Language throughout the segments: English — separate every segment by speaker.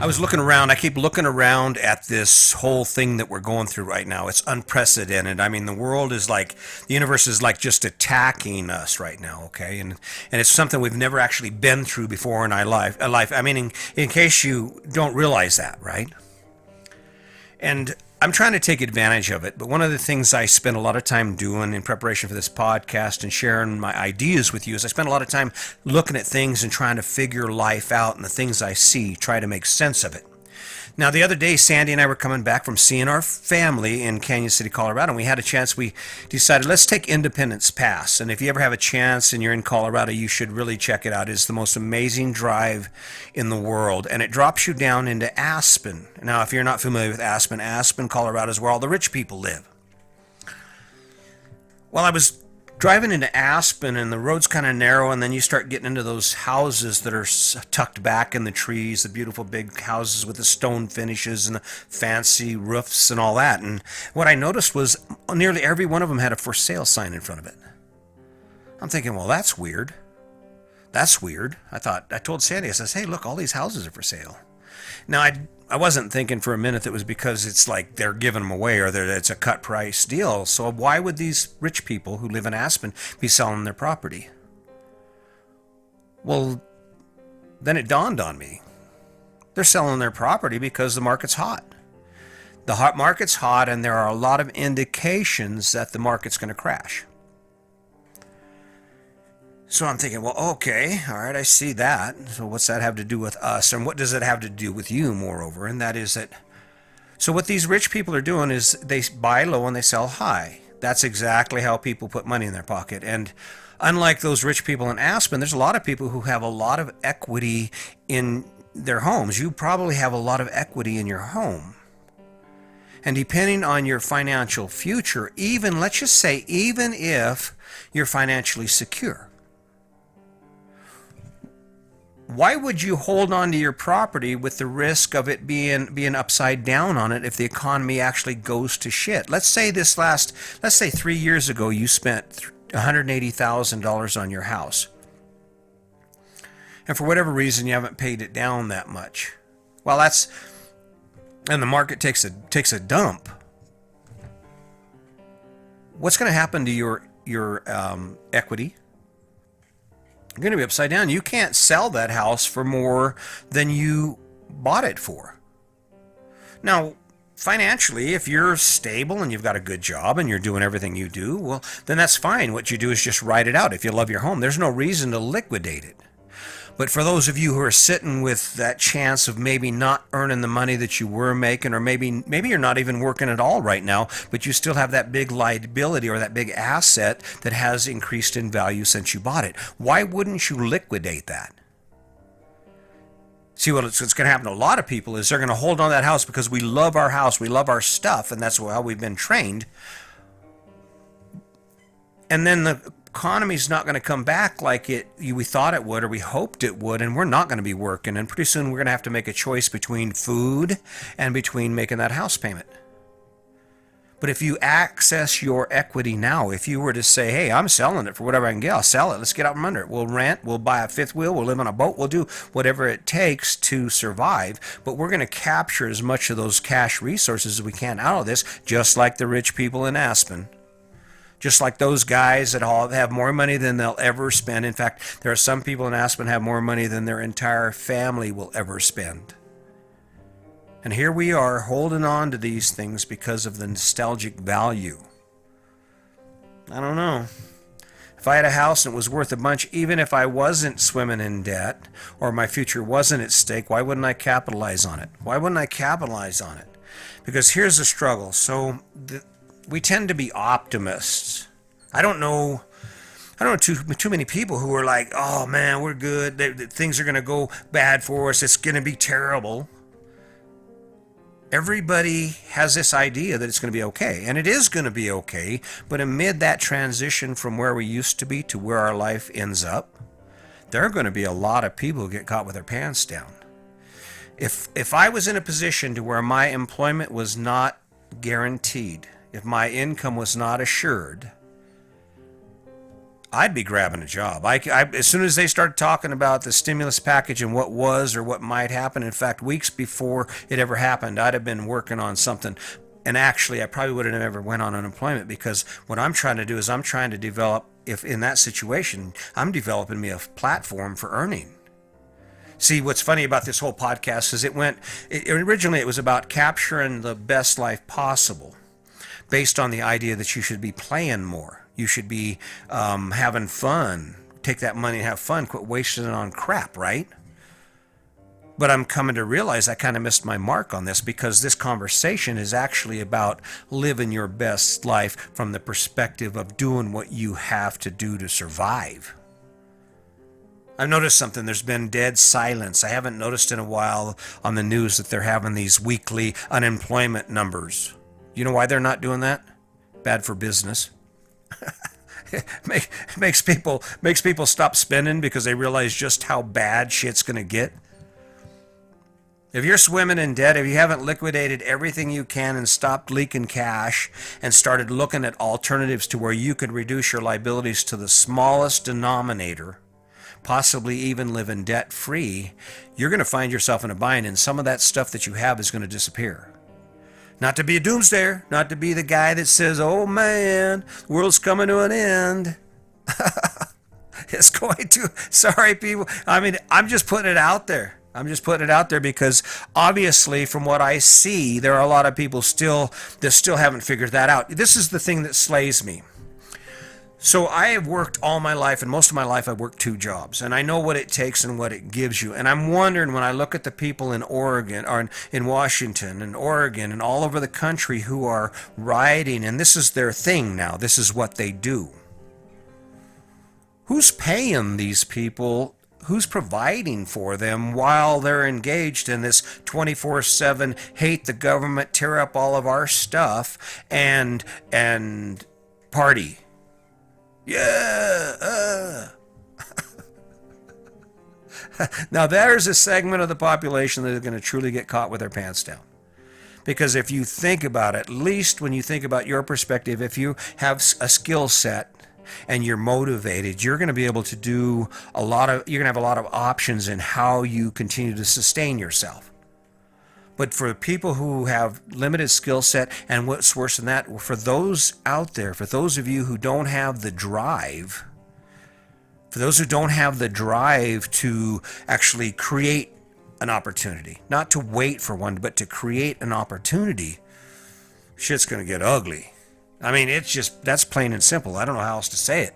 Speaker 1: I was looking around. I keep looking around at this whole thing that we're going through right now. It's unprecedented. I mean, the world is like, the universe is like just attacking us right now, okay? And it's something we've never actually been through before in our life. I mean, in case you don't realize that, right? And I'm trying to take advantage of it, but one of the things I spend a lot of time doing in preparation for this podcast and sharing my ideas with you is I spend a lot of time looking at things and trying to figure life out and the things I see, try to make sense of it. Now, the other day, Sandy and I were coming back from seeing our family in Canyon City, Colorado, and we had a chance. We decided, let's take Independence Pass. And if you ever have a chance and you're in Colorado, you should really check it out. It's the most amazing drive in the world, and it drops you down into Aspen. Now, if you're not familiar with Aspen, Colorado is where all the rich people live. Well, I was driving into Aspen, and the road's kind of narrow, and then you start getting into those houses that are tucked back in the trees, the beautiful big houses with the stone finishes and the fancy roofs and all that. And what I noticed was nearly every one of them had a for sale sign in front of it. I'm thinking, well, that's weird. That's weird. I told Sandy, I says, hey, look, all these houses are for sale. Now, I wasn't thinking for a minute that it was because it's like they're giving them away or that it's a cut price deal. So why would these rich people who live in Aspen be selling their property? Well, then it dawned on me. They're selling their property because the market's hot. The hot market's hot, and there are a lot of indications that the market's going to crash. So I'm thinking, well, okay, all right, I see that. So what's that have to do with us? And what does it have to do with you, moreover? And that is that, so what these rich people are doing is they buy low and they sell high. That's exactly how people put money in their pocket. And unlike those rich people in Aspen, there's a lot of people who have a lot of equity in their homes. You probably have a lot of equity in your home. And depending on your financial future, even, let's just say, even if you're financially secure, why would you hold on to your property with the risk of it being upside down on it if the economy actually goes to shit? Let's say 3 years ago you spent $180,000 on your house. And for whatever reason you haven't paid it down that much. Well, and the market takes a dump. What's going to happen to your equity? You're going to be upside down. You can't sell that house for more than you bought it for. Now, financially, if you're stable and you've got a good job and you're doing everything you do, well, then that's fine. What you do is just write it out. If you love your home, there's no reason to liquidate it. But for those of you who are sitting with that chance of maybe not earning the money that you were making, or maybe you're not even working at all right now, but you still have that big liability or that big asset that has increased in value since you bought it, why wouldn't you liquidate that? See, what's going to happen to a lot of people is they're going to hold on to that house because we love our house, we love our stuff, and that's how we've been trained. And then the economy's not going to come back like we thought it would or we hoped it would, and we're not going to be working, and pretty soon we're going to have to make a choice between food and between making that house payment. But if you access your equity now, if you were to say, hey, I'm selling it for whatever I can get, I'll sell it, let's get out from under it, we'll rent, we'll buy a fifth wheel, we'll live on a boat, we'll do whatever it takes to survive, but we're going to capture as much of those cash resources as we can out of this, just like the rich people in Aspen. Just like those guys that all have more money than they'll ever spend. In fact, there are some people in Aspen have more money than their entire family will ever spend. And here we are holding on to these things because of the nostalgic value. I don't know. If I had a house and it was worth a bunch, even if I wasn't swimming in debt or my future wasn't at stake, why wouldn't I capitalize on it? Why wouldn't I capitalize on it? Because here's the struggle. We tend to be optimists. I don't know too many people who are like, oh man, we're good. Things are going to go bad for us. It's going to be terrible. Everybody has this idea that it's going to be okay, and it is going to be okay, but amid that transition from where we used to be to where our life ends up, there are going to be a lot of people who get caught with their pants down. If I was in a position to where my employment was not guaranteed, if my income was not assured, I'd be grabbing a job. As soon as they started talking about the stimulus package and what was or what might happen, in fact, weeks before it ever happened, I'd have been working on something. And actually, I probably would have never went on unemployment, because what I'm trying to do is I'm trying to develop, if in that situation, I'm developing me a platform for earning. See, what's funny about this whole podcast is originally it was about capturing the best life possible, based on the idea that you should be playing more. You should be having fun. Take that money and have fun. Quit wasting it on crap, right? But I'm coming to realize I kind of missed my mark on this, because this conversation is actually about living your best life from the perspective of doing what you have to do to survive. I've noticed something. There's been dead silence. I haven't noticed in a while on the news that they're having these weekly unemployment numbers. You know why they're not doing that? Bad for business. makes people stop spending because they realize just how bad shit's going to get. If you're swimming in debt, if you haven't liquidated everything you can and stopped leaking cash and started looking at alternatives to where you could reduce your liabilities to the smallest denominator, possibly even living debt free, you're going to find yourself in a bind, and some of that stuff that you have is going to disappear. Not to be a doomsdayer, not to be the guy that says, oh man, the world's coming to an end. It's going to. Sorry, people. I mean, I'm just putting it out there. I'm just putting it out there because obviously from what I see, there are a lot of people that still haven't figured that out. This is the thing that slays me. So I have worked all my life, and most of my life I've worked 2 jobs, and I know what it takes and what it gives you. And I'm wondering, when I look at the people in Oregon, or in Washington and Oregon and all over the country who are riding, and this is their thing now, this is what they do. Who's paying these people? Who's providing for them while they're engaged in this 24/7 hate the government, tear up all of our stuff, and party? Yeah. Now there's a segment of the population that is going to truly get caught with their pants down. Because if you think about it, at least when you think about your perspective, if you have a skill set and you're motivated, you're going to be able to you're going to have a lot of options in how you continue to sustain yourself. But for people who have limited skill set, and what's worse than that, for those out there, for those of you who don't have the drive, to actually create an opportunity, not to wait for one, but to create an opportunity, shit's going to get ugly. I mean, that's plain and simple. I don't know how else to say it.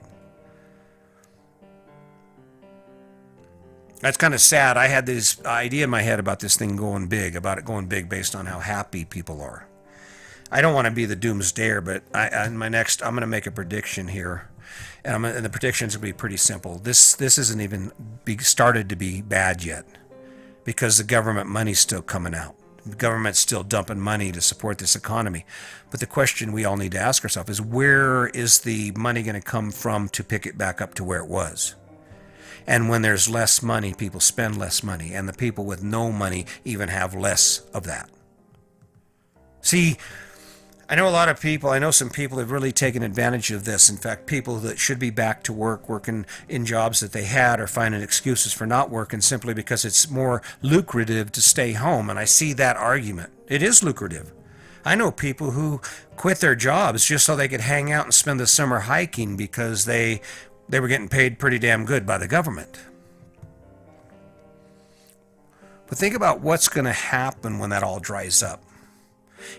Speaker 1: That's kind of sad. I had this idea in my head about this thing going big, based on how happy people are. I don't want to be the doomsdayer, but I'm going to make a prediction here. And the prediction's going to be pretty simple. This isn't even started to be bad yet, because the government money's still coming out. The government's still dumping money to support this economy. But the question we all need to ask ourselves is, where is the money going to come from to pick it back up to where it was? And when there's less money, people spend less money, and the people with no money even have less of that. See, I know some people have really taken advantage of this. In fact, people that should be back to work, working in jobs that they had, are finding excuses for not working simply because it's more lucrative to stay home. And I see that argument. It is lucrative. I know people who quit their jobs just so they could hang out and spend the summer hiking because they were getting paid pretty damn good by the government. But think about what's going to happen when that all dries up.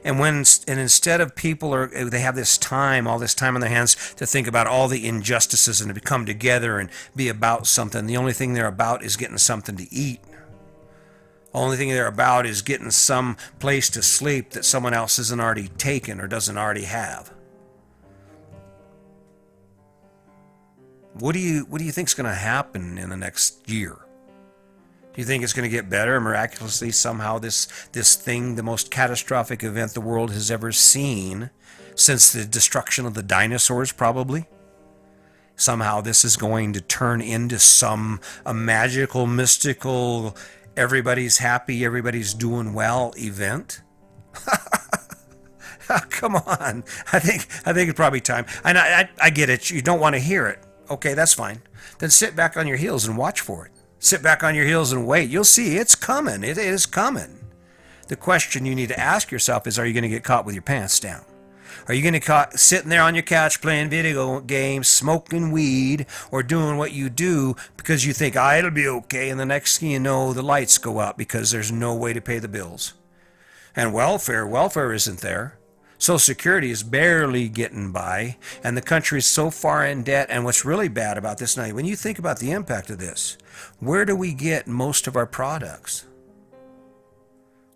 Speaker 1: And instead of they have all this time on their hands to think about all the injustices and to come together and be about something. The only thing they're about is getting something to eat. The only thing they're about is getting some place to sleep that someone else hasn't already taken or doesn't already have. What do you think is going to happen in the next year? Do you think it's going to get better miraculously somehow? This thing, the most catastrophic event the world has ever seen since the destruction of the dinosaurs, probably. Somehow this is going to turn into a magical, mystical, everybody's happy, everybody's doing well event. Come on. I think it's probably time. And I get it. You don't want to hear it. Okay, that's fine. Then sit back on your heels and watch for it. Sit back on your heels and wait. You'll see it's coming. It is coming. The question you need to ask yourself is, are you going to get caught with your pants down? Are you going to caught sitting there on your couch playing video games, smoking weed, or doing what you do because you think, it'll be okay, and the next thing you know, the lights go out because there's no way to pay the bills? And welfare isn't there. Social Security is barely getting by, and the country is so far in debt. And what's really bad about this now, when you think about the impact of this, where do we get most of our products?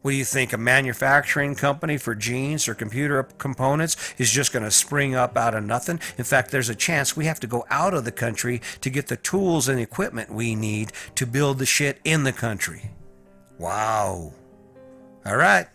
Speaker 1: What do you think? A manufacturing company for jeans or computer components is just going to spring up out of nothing? In fact, there's a chance we have to go out of the country to get the tools and equipment we need to build the shit in the country. Wow. All right.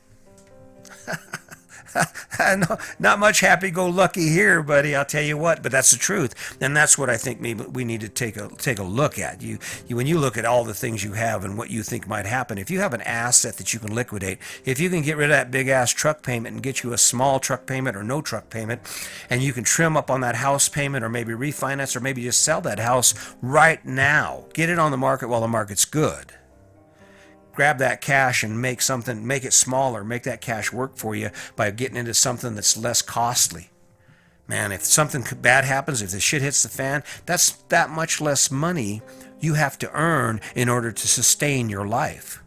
Speaker 1: Not much happy-go-lucky here, buddy. I'll tell you what, but that's the truth, and that's what I think maybe we need to take a look at. When you look at all the things you have and what you think might happen, if you have an asset that you can liquidate, if you can get rid of that big-ass truck payment and get you a small truck payment or no truck payment, and you can trim up on that house payment or maybe refinance or maybe just sell that house right now, get it on the market while the market's good. Grab that cash and make it smaller, make that cash work for you by getting into something that's less costly. Man, if something bad happens, if the shit hits the fan, that's that much less money you have to earn in order to sustain your life.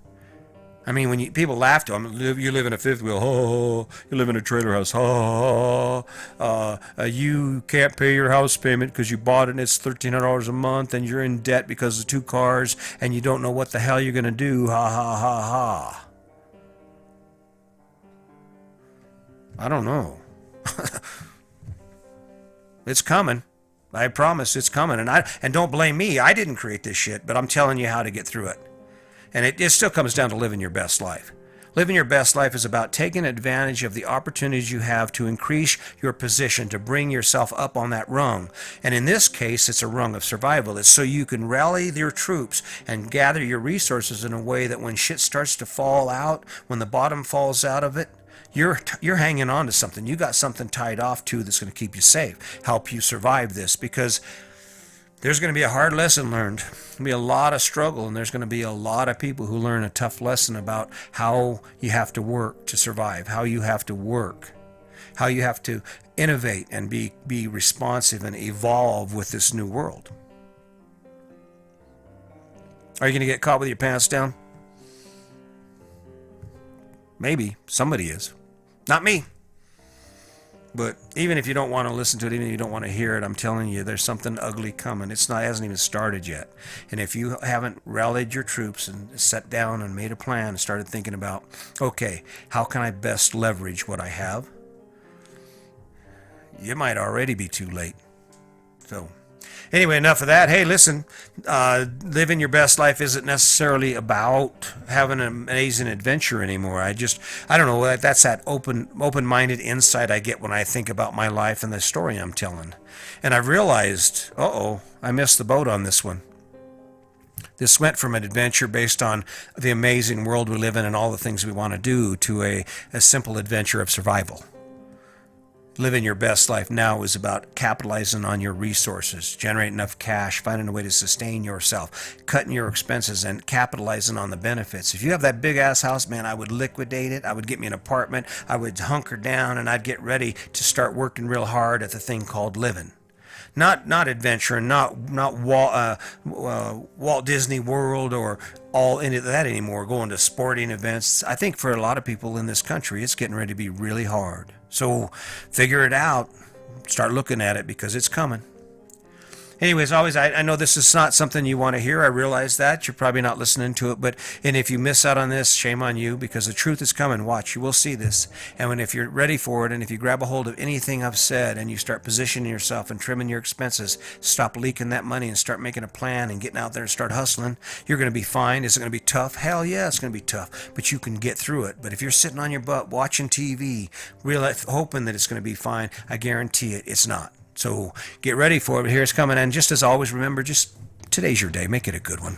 Speaker 1: I mean, when people laugh to them, you live in a fifth wheel, oh, you live in a trailer house, oh, you can't pay your house payment because you bought it and it's $1,300 a month and you're in debt because of 2 cars and you don't know what the hell you're going to do, ha, ha, ha, ha. I don't know. It's coming. I promise it's coming. And don't blame me. I didn't create this shit, but I'm telling you how to get through it. And it still comes down to living your best life. Living your best life is about taking advantage of the opportunities you have to increase your position, to bring yourself up on that rung. And in this case, it's a rung of survival. It's so you can rally your troops and gather your resources in a way that when shit starts to fall out, when the bottom falls out of it, you're hanging on to something. You got something tied off to that's going to keep you safe, help you survive this, because there's going to be a hard lesson learned. There's going to be a lot of struggle, and there's going to be a lot of people who learn a tough lesson about how you have to work to survive, how you have to work, how you have to innovate and be responsive and evolve with this new world. Are you going to get caught with your pants down? Maybe. Somebody is. Not me. But even if you don't want to listen to it, even if you don't want to hear it, I'm telling you, there's something ugly coming. It hasn't even started yet. And if you haven't rallied your troops and sat down and made a plan and started thinking about, okay, how can I best leverage what I have? You might already be too late. So anyway, enough of that. Hey, listen, living your best life isn't necessarily about having an amazing adventure anymore. I don't know, that's that open-minded insight I get when I think about my life and the story I'm telling. And I've realized, I missed the boat on this one. This went from an adventure based on the amazing world we live in and all the things we want to do to a simple adventure of survival. Living your best life now is about capitalizing on your resources, generating enough cash, finding a way to sustain yourself, cutting your expenses, and capitalizing on the benefits. If you have that big-ass house, man, I would liquidate it. I would get me an apartment. I would hunker down, and I'd get ready to start working real hard at the thing called living. Not adventuring, not Walt Disney World or all into that anymore, going to sporting events. I think for a lot of people in this country, it's getting ready to be really hard. So figure it out. Start looking at it because it's coming. Anyways, always, I know this is not something you want to hear. I realize that. You're probably not listening to it. And if you miss out on this, shame on you, because the truth is coming. Watch, you will see this. And if you're ready for it, and if you grab a hold of anything I've said and you start positioning yourself and trimming your expenses, stop leaking that money and start making a plan and getting out there and start hustling, you're going to be fine. Is it going to be tough? Hell yeah, it's going to be tough. But you can get through it. But if you're sitting on your butt watching TV, hoping that it's going to be fine, I guarantee it's not. So get ready for it. Here it's coming. And just as always, remember, just today's your day. Make it a good one.